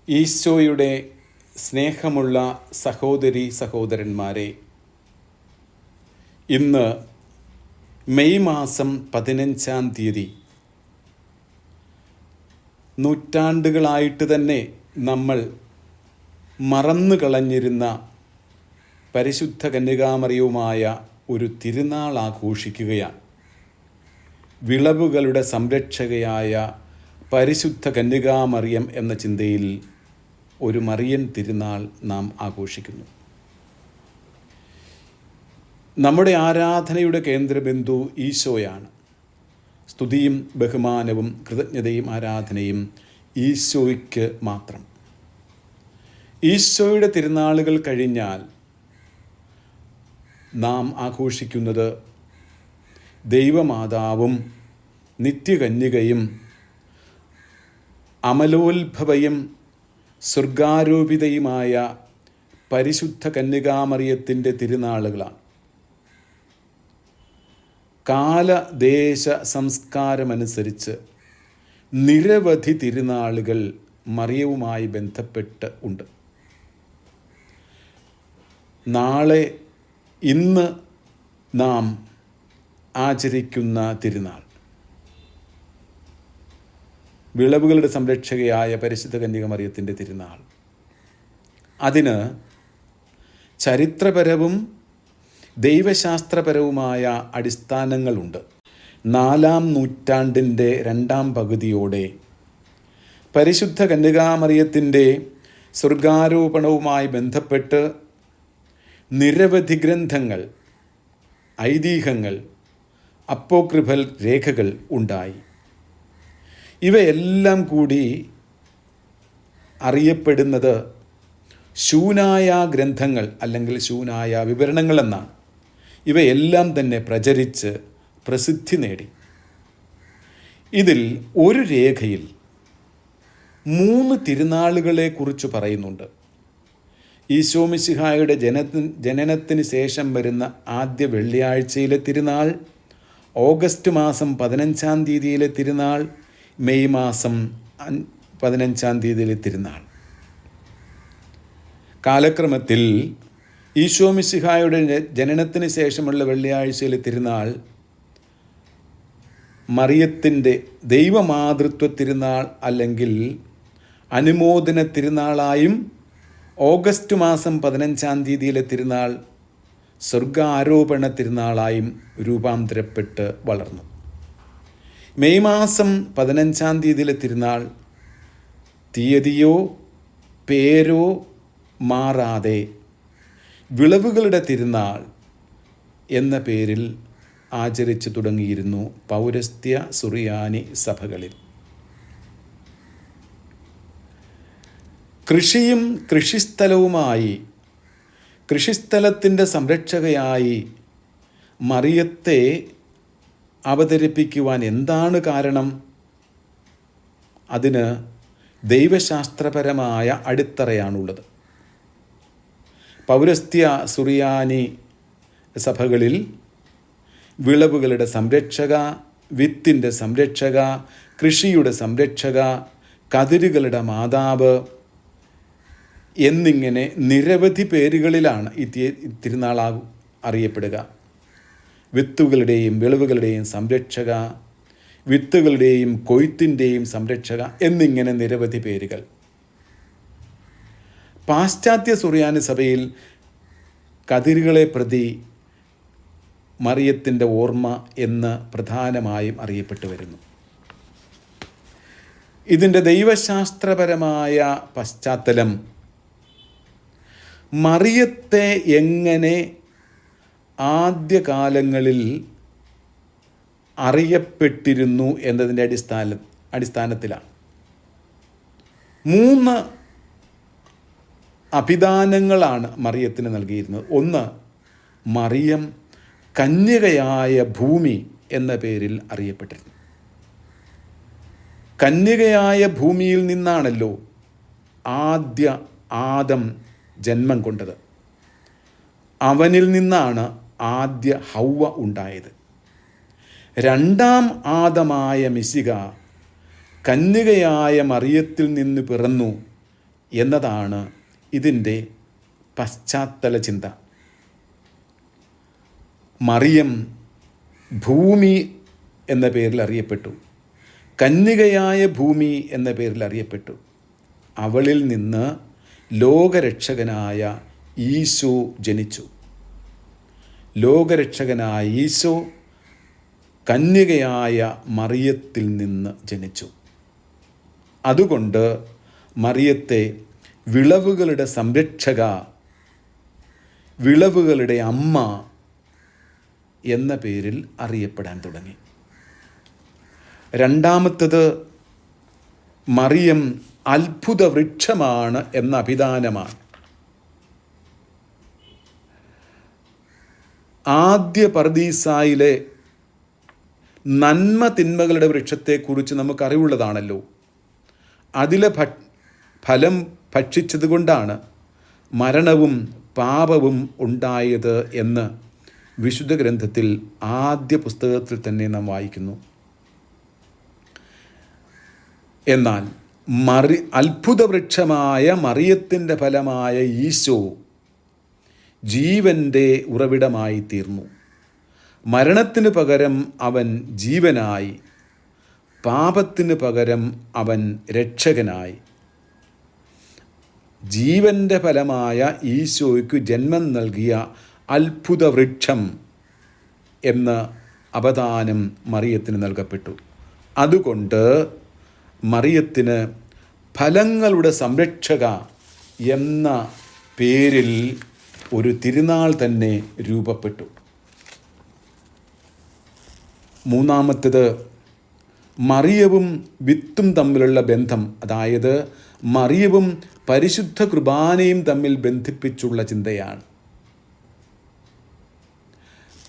ഈശോയുടെ സ്നേഹമുള്ള സഹോദരി സഹോദരന്മാരെ, ഇന്ന് മെയ് മാസം 15-ാം തീയതി നൂറ്റാണ്ടുകളായിട്ട് തന്നെ നമ്മൾ മറന്നു കളഞ്ഞിരുന്ന പരിശുദ്ധ കന്യകാമറിയവുമായ ഒരു തിരുനാൾ ആഘോഷിക്കുകയാണ്. വിളവുകളുടെ സംരക്ഷകയായ പരിശുദ്ധ കന്യകാമറിയം എന്ന ചിന്തയിൽ ഒരു മറിയൻ തിരുനാൾ നാം ആഘോഷിക്കുന്നു. നമ്മുടെ ആരാധനയുടെ കേന്ദ്രബിന്ദു ഈശോയാണ്. സ്തുതിയും ബഹുമാനവും കൃതജ്ഞതയും ആരാധനയും ഈശോയ്ക്ക് മാത്രം. ഈശോയുടെ തിരുനാളുകൾ കഴിഞ്ഞാൽ നാം ആഘോഷിക്കുന്നത് ദൈവമാതാവും നിത്യകന്യകയും അമലോത്ഭവയും സ്വർഗാരോപിതയുമായ പരിശുദ്ധ കന്യകാമറിയത്തിൻ്റെ തിരുനാളുകളാണ്. കാലദേശ സംസ്കാരമനുസരിച്ച് നിരവധി തിരുനാളുകൾ മറിയവുമായി ബന്ധപ്പെട്ട് ഉണ്ട്. ഇന്ന് നാം ആചരിക്കുന്ന തിരുനാൾ വിളവുകളുടെ സംരക്ഷകയായ പരിശുദ്ധ കന്യകാമറിയത്തിൻ്റെ തിരുനാൾ. അതിന് ചരിത്രപരവും ദൈവശാസ്ത്രപരവുമായ അടിസ്ഥാനങ്ങളുണ്ട്. 4-ാം നൂറ്റാണ്ടിൻ്റെ 2-ാം പകുതിയോടെ പരിശുദ്ധ കന്യകാമറിയത്തിൻ്റെ സ്വർഗാരോപണവുമായി ബന്ധപ്പെട്ട് നിരവധി ഗ്രന്ഥങ്ങൾ, ഐതിഹ്യങ്ങൾ, അപ്പോക്രിഫൽ രേഖകൾ ഉണ്ടായി. ഇവയെല്ലാം കൂടി അറിയപ്പെടുന്നത് ശൂനായ ഗ്രന്ഥങ്ങൾ അല്ലെങ്കിൽ ശൂനായ വിവരണങ്ങൾ എന്നാണ്. ഇവയെല്ലാം തന്നെ പ്രചരിച്ച് പ്രസിദ്ധി നേടി. ഇതിൽ ഒരു രേഖയിൽ 3 തിരുനാളുകളെക്കുറിച്ച് പറയുന്നുണ്ട്. ഈശോ മിശിഹായുടെ ജനനത്തിന് ശേഷം വരുന്ന ആദ്യ വെള്ളിയാഴ്ചയിലെ തിരുനാൾ, ഓഗസ്റ്റ് മാസം 15-ാം തീയതിയിലെ തിരുനാൾ, മെയ് മാസം 15-ാം തീയതിയിലെ തിരുനാൾ. കാലക്രമത്തിൽ ഈശോ മിശിഹായുടെ ജനനത്തിന് ശേഷമുള്ള വെള്ളിയാഴ്ചയിലെ തിരുനാൾ മറിയത്തിൻ്റെ ദൈവമാതൃത്വ തിരുനാൾ അല്ലെങ്കിൽ അനുമോദന തിരുനാളായും, ഓഗസ്റ്റ് മാസം 15-ാം തീയതിയിലെ തിരുനാൾ സ്വർഗാരോപണ തിരുനാളായും രൂപാന്തരപ്പെട്ട് വളർന്നു. മെയ് മാസം 15-ാം തീയതിയിലെ തിരുനാൾ തീയതിയോ പേരോ മാറാതെ വിളവുകളുടെ തിരുനാൾ എന്ന പേരിൽ ആചരിച്ചു തുടങ്ങിയിരുന്നു പൗരസ്ത്യ സുറിയാനി സഭകളിൽ. കൃഷിയും കൃഷിസ്ഥലവുമായി, കൃഷിസ്ഥലത്തിൻ്റെ സംരക്ഷകയായി മറിയത്തെ അവതരിപ്പിക്കുവാൻ എന്താണ് കാരണം? അതിന് ദൈവശാസ്ത്രപരമായ അടിത്തറയാണുള്ളത്. പൗരസ്ത്യ സുറിയാനി സഭകളിൽ വിളവുകളുടെ സംരക്ഷക, വിത്തിൻ്റെ സംരക്ഷക, കൃഷിയുടെ സംരക്ഷക, കതിരുകളുടെ മാതാവ് എന്നിങ്ങനെ നിരവധി പേരുകളിലാണ് ഈ തിരുനാൾ അറിയപ്പെടുക. വിത്തുകളുടെയും വിളവുകളുടെയും സംരക്ഷക, വിത്തുകളുടെയും കൊയ്ത്തിൻ്റെയും സംരക്ഷക എന്നിങ്ങനെ നിരവധി പേരുകൾ. പാശ്ചാത്യ സുറിയാനി സഭയിൽ കതിരുകളെ പ്രതി മറിയത്തിൻ്റെ ഓർമ്മ എന്ന് പ്രധാനമായും അറിയപ്പെട്ടു വരുന്നു. ഇതിൻ്റെ ദൈവശാസ്ത്രപരമായ പശ്ചാത്തലം മറിയത്തെ എങ്ങനെ ആദ്യകാലങ്ങളിൽ അറിയപ്പെട്ടിരുന്നു എന്നതിൻ്റെ അടിസ്ഥാനത്തിലാണ്. 3 അഭിദാനങ്ങളാണ് മറിയത്തിന് നൽകിയിരുന്നത്. ഒന്ന്, മറിയം കന്യകയായ ഭൂമി എന്ന പേരിൽ അറിയപ്പെട്ടിരുന്നു. കന്യകയായ ഭൂമിയിൽ നിന്നാണല്ലോ ആദ്യ ആദം ജന്മം കൊണ്ടത്. അവനിൽ നിന്നാണ് ആദ്യ ഹൗവ ഉണ്ടായത്. രണ്ടാം ആദമായ മിശിഹ കന്യകയായ മറിയത്തിൽ നിന്ന് പിറന്നു എന്നതാണ് ഇതിൻ്റെ പശ്ചാത്തല ചിന്ത. മറിയം ഭൂമി എന്ന പേരിൽ അറിയപ്പെട്ടു, കന്യകയായ ഭൂമി എന്ന പേരിൽ അറിയപ്പെട്ടു. അവളിൽ നിന്ന് ലോകരക്ഷകനായ ഈശോ ജനിച്ചു. ലോകരക്ഷകനായ ഈശോ കന്യകയായ മറിയത്തിൽ നിന്ന് ജനിച്ചു. അതുകൊണ്ട് മറിയത്തെ വിളവുകളുടെ സംരക്ഷക, വിളവുകളുടെ അമ്മ എന്ന പേരിൽ അറിയപ്പെടാൻ തുടങ്ങി. രണ്ടാമത്തത്, മറിയം അത്ഭുത വൃക്ഷമാണ് എന്ന അഭിധാനമാണ്. ആദ്യ പർദീസായിലെ നന്മ തിന്മകളുടെ വൃക്ഷത്തെക്കുറിച്ച് നമുക്കറിവുള്ളതാണല്ലോ. അതിലെ ഫലം ഭക്ഷിച്ചതുകൊണ്ടാണ് മരണവും പാപവും ഉണ്ടായത് എന്ന് വിശുദ്ധ ഗ്രന്ഥത്തിൽ ആദ്യ പുസ്തകത്തിൽ തന്നെ നാം വായിക്കുന്നു. എന്നാൽ അത്ഭുത വൃക്ഷമായ മറിയത്തിൻ്റെ ഫലമായ ഈശോ ജീവൻ്റെ ഉറവിടമായി തീർന്നു. മരണത്തിന് പകരം അവൻ ജീവനായി, പാപത്തിന് പകരം അവൻ രക്ഷകനായി. ജീവൻ്റെ ഫലമായ ഈശോയ്ക്ക് ജന്മം നൽകിയ അത്ഭുത വൃക്ഷം എന്ന അപദാനം മറിയത്തിന് നൽകപ്പെട്ടു. അതുകൊണ്ട് മറിയത്തിന് ഫലങ്ങളുടെ സംരക്ഷക എന്ന പേരിൽ ഒരു തിരുനാൾ തന്നെ രൂപപ്പെട്ടു. മൂന്നാമത്തേത്, മറിയവും വിത്തും തമ്മിലുള്ള ബന്ധം, അതായത് മറിയവും പരിശുദ്ധ കുർബാനയും തമ്മിൽ ബന്ധിപ്പിച്ചുള്ള ചിന്തയാണ്.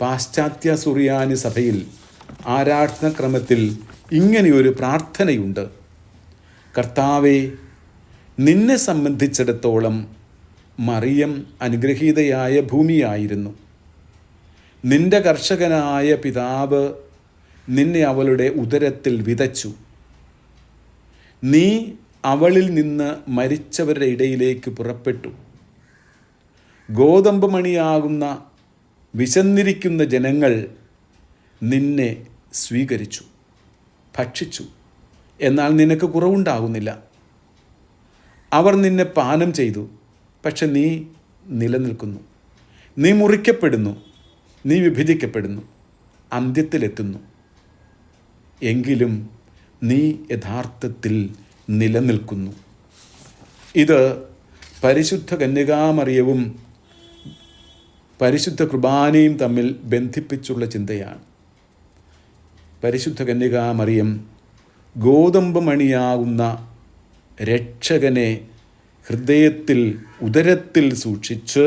പാശ്ചാത്യ സുറിയാനി സഭയിൽ ആരാധനാക്രമത്തിൽ ഇങ്ങനെയൊരു പ്രാർത്ഥനയുണ്ട്: കർത്താവേ, നിന്നെ സംബന്ധിച്ചിടത്തോളം മറിയം അനുഗ്രഹീതയായ ഭൂമിയായിരുന്നു. നിന്റെ കർഷകനായ പിതാവ് നിന്നെ അവളുടെ ഉദരത്തിൽ വിതച്ചു. നീ അവളിൽ നിന്ന് മരിച്ചവരുടെ ഇടയിലേക്ക് പുറപ്പെട്ടു. ഗോതമ്പ് മണിയാകുന്ന വിശന്നിരിക്കുന്ന ജനങ്ങൾ നിന്നെ സ്വീകരിച്ചു, ഭക്ഷിച്ചു. എന്നാൽ നിനക്ക് കുറവുണ്ടാകുന്നില്ല. അവർ നിന്നെ പാനം ചെയ്തു, പക്ഷെ നീ നിലനിൽക്കുന്നു. നീ മുറിക്കപ്പെടുന്നു, നീ വിഭജിക്കപ്പെടുന്നു, അന്ത്യത്തിലെത്തുന്നു. എങ്കിലും നീ യഥാർത്ഥത്തിൽ നിലനിൽക്കുന്നു. ഇത് പരിശുദ്ധ കന്യകാമറിയവും പരിശുദ്ധ കുർബാനയും തമ്മിൽ ബന്ധിപ്പിച്ചുള്ള ചിന്തയാണ്. പരിശുദ്ധ കന്യകാമറിയം ഗോതമ്പ് മണിയാകുന്ന രക്ഷകനെ ഹൃദയത്തിൽ, ഉദരത്തിൽ സൂക്ഷിച്ച്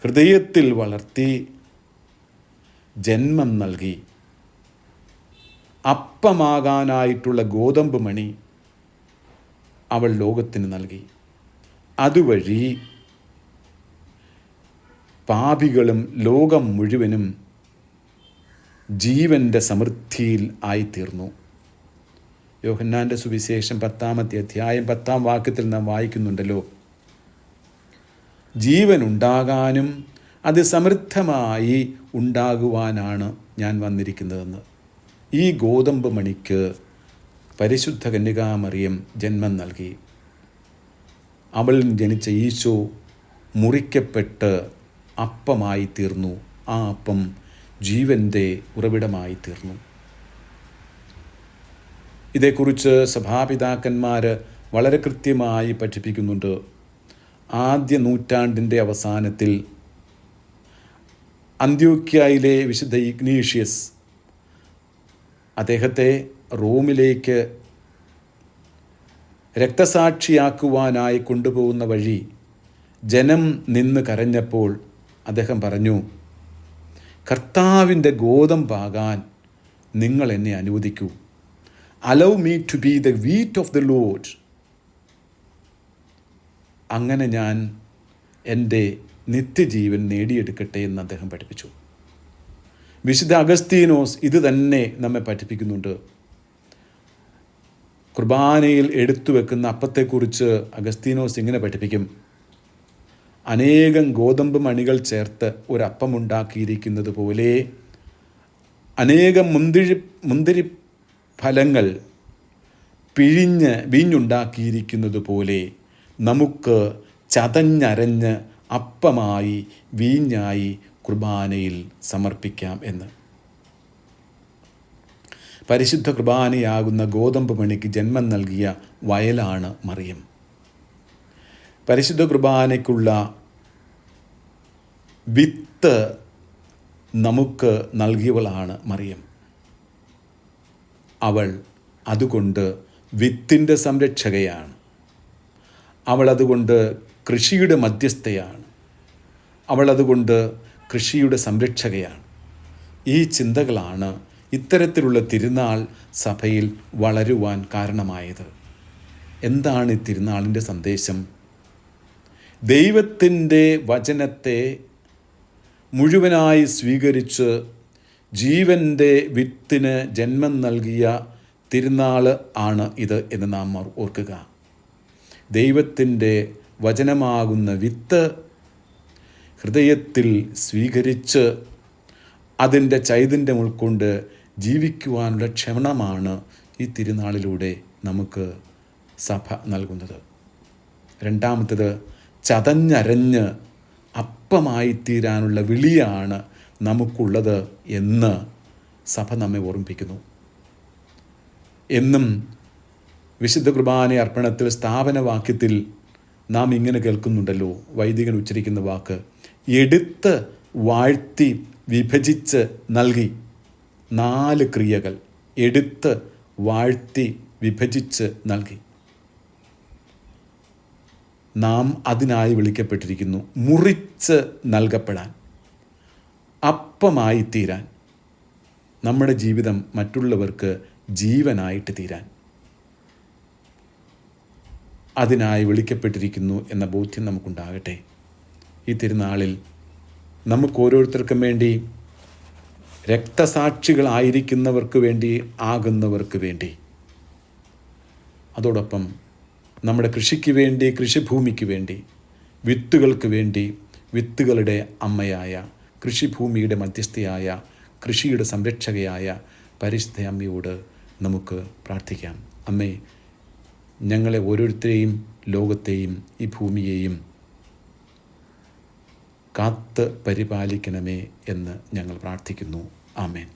ഹൃദയത്തിൽ വളർത്തി ജന്മം നൽകി. അപ്പമാകാനായിട്ടുള്ള ഗോതമ്പ് മണി അവൾ ലോകത്തിന് നൽകി. അതുവഴി പാപികളും ലോകം മുഴുവനും ജീവൻ്റെ സമൃദ്ധിയിൽ ആയിത്തീർന്നു. യോഹന്നാൻ്റെ സുവിശേഷം 10-ാമത്തെ അധ്യായം 10-ാം വാക്യത്തിൽ നാം വായിക്കുന്നുണ്ടല്ലോ, ജീവൻ ഉണ്ടാകാനും അത് സമൃദ്ധമായി ഉണ്ടാകുവാനാണ് ഞാൻ വന്നിരിക്കുന്നതെന്ന്. ഈ ഗോതമ്പ് മണിക്ക് പരിശുദ്ധ കന്യകാമറിയം ജന്മം നൽകി. അവളിൽ ജനിച്ച ഈശോ മുറിക്കപ്പെട്ട് അപ്പമായി തീർന്നു. ആ അപ്പം ജീവൻ്റെ ഉറവിടമായി തീർന്നു. ഇതേക്കുറിച്ച് സഭാപിതാക്കന്മാർ വളരെ കൃത്യമായി പഠിപ്പിക്കുന്നുണ്ട്. ആദ്യ നൂറ്റാണ്ടിൻ്റെ അവസാനത്തിൽ അന്ത്യോക്യയിലെ വിശുദ്ധ ഇഗ്നീഷ്യസ് അദ്ദേഹത്തെ റോമിലേക്ക് രക്തസാക്ഷിയാക്കുവാനായി കൊണ്ടുപോകുന്ന വഴി ജനം നിന്ന് കരഞ്ഞപ്പോൾ അദ്ദേഹം പറഞ്ഞു, കർത്താവിൻ്റെ ഗോതമ്പാകാൻ നിങ്ങൾ എന്നെ അനുവദിക്കൂ. Allow me to be the wheat of the lord. അങ്ങനെ ഞാൻ എൻ്റെ നിത്യജീവൻ നേടിയെടുക്കട്ടെ എന്ന് അദ്ദേഹം പഠിപ്പിച്ചു. വിശുദ്ധ അഗസ്തീനോസ് ഇത് തന്നെ നമ്മെ പഠിപ്പിക്കുന്നുണ്ട്. കുർബാനയിൽ എടുത്തു വെക്കുന്ന അപ്പത്തെക്കുറിച്ച് അഗസ്തീനോസ് ഇങ്ങനെ പഠിപ്പിക്കും: അനേകം ഗോതമ്പ് മണികൾ ചേർത്ത് ഒരപ്പമുണ്ടാക്കിയിരിക്കുന്നത് പോലെ അനേകം മുന്തിരി ഫലങ്ങൾ പിഴിഞ്ഞ് വീഞ്ഞുണ്ടാക്കിയിരിക്കുന്നത് പോലെ നമുക്ക് ചതഞ്ഞരഞ്ഞ് അപ്പമായി വീഞ്ഞായി കുർബാനയിൽ സമർപ്പിക്കാം എന്ന്. പരിശുദ്ധ കുർബാനയാകുന്ന ഗോതമ്പ് മണിക്ക് ജന്മം നൽകിയ വയലാണ് മറിയം. പരിശുദ്ധ കുർബാനയ്ക്കുള്ള വിത്ത് നമുക്ക് നൽകിയവളാണ് മറിയം. അവൾ അതുകൊണ്ട് വിത്തിൻ്റെ സംരക്ഷകയാണ്. അവൾ അതുകൊണ്ട് കൃഷിയുടെ മധ്യസ്ഥയാണ്. അവൾ അതുകൊണ്ട് കൃഷിയുടെ സംരക്ഷകയാണ്. ഈ ചിന്തകളാണ് ഇത്തരത്തിലുള്ള തിരുനാൾ സഭയിൽ വളരുവാൻ കാരണമായത്. എന്താണ് ഈ തിരുനാളിൻ്റെ സന്ദേശം? ദൈവത്തിൻ്റെ വചനത്തെ മുഴുവനായി സ്വീകരിച്ച് ജീവൻ്റെ വിത്തിന് ജന്മം നൽകിയ തിരുനാൾ ആണ് ഇത് എന്ന് നാം ഓർക്കുക. ദൈവത്തിൻ്റെ വചനമാകുന്ന വിത്ത് ഹൃദയത്തിൽ സ്വീകരിച്ച് അതിൻ്റെ ചൈതന്യം ഉൾക്കൊണ്ട് ജീവിക്കുവാനുള്ള ക്ഷമമാണ് ഈ തിരുനാളിലൂടെ നമുക്ക് സഭ നൽകുന്നത്. രണ്ടാമത്തേത്, ചതഞ്ഞരഞ്ഞ് അപ്പമായി തീരാനുള്ള വിളിയാണ് നമുക്കുള്ളത് എന്ന് സഭ നമ്മെ ഓർമ്മിപ്പിക്കുന്നു. എന്നും വിശുദ്ധ കുർബാന അർപ്പണത്തിൽ സ്ഥാപനവാക്യത്തിൽ നാം ഇങ്ങനെ കേൾക്കുന്നുണ്ടല്ലോ, വൈദികൻ ഉച്ചരിക്കുന്ന വാക്ക്: എടുത്ത് വാഴ്ത്തി വിഭജിച്ച് നൽകി. 4 ക്രിയകൾ എടുത്ത് വാഴ്ത്തി വിഭജിച്ച് നൽകി. നാം അതിനായി വിളിക്കപ്പെട്ടിരിക്കുന്നു, മുറിച്ച് നൽകപ്പെടാൻ, അപ്പമായി തീരാൻ, നമ്മുടെ ജീവിതം മറ്റുള്ളവർക്ക് ജീവനായിട്ട് തീരാൻ. അതിനായി വിളിക്കപ്പെട്ടിരിക്കുന്നു എന്ന ബോധ്യം നമുക്കുണ്ടാകട്ടെ. ഈ തിരുനാളിൽ നമുക്ക് ഓരോരുത്തർക്കും വേണ്ടി, രക്തസാക്ഷികളായിരിക്കുന്നവർക്ക് വേണ്ടി, ആകുന്നവർക്ക് വേണ്ടി, അതോടൊപ്പം നമ്മുടെ കൃഷിക്ക് വേണ്ടി, കൃഷിഭൂമിക്ക് വേണ്ടി, വിത്തുകൾക്ക് വേണ്ടി, വിത്തുകളുടെ അമ്മയായ, കൃഷിഭൂമിയുടെ മധ്യസ്ഥയായ, കൃഷിയുടെ സംരക്ഷകയായ പരിശുദ്ധ അമ്മയോട് നമുക്ക് പ്രാർത്ഥിക്കാം. അമ്മേ, ഞങ്ങളെ ഓരോരുത്തരെയും, ലോകത്തെയും, ഈ ഭൂമിയെയും കാത്ത് പരിപാലിക്കണമേ എന്ന് ഞങ്ങൾ പ്രാർത്ഥിക്കുന്നു. ആമേൻ.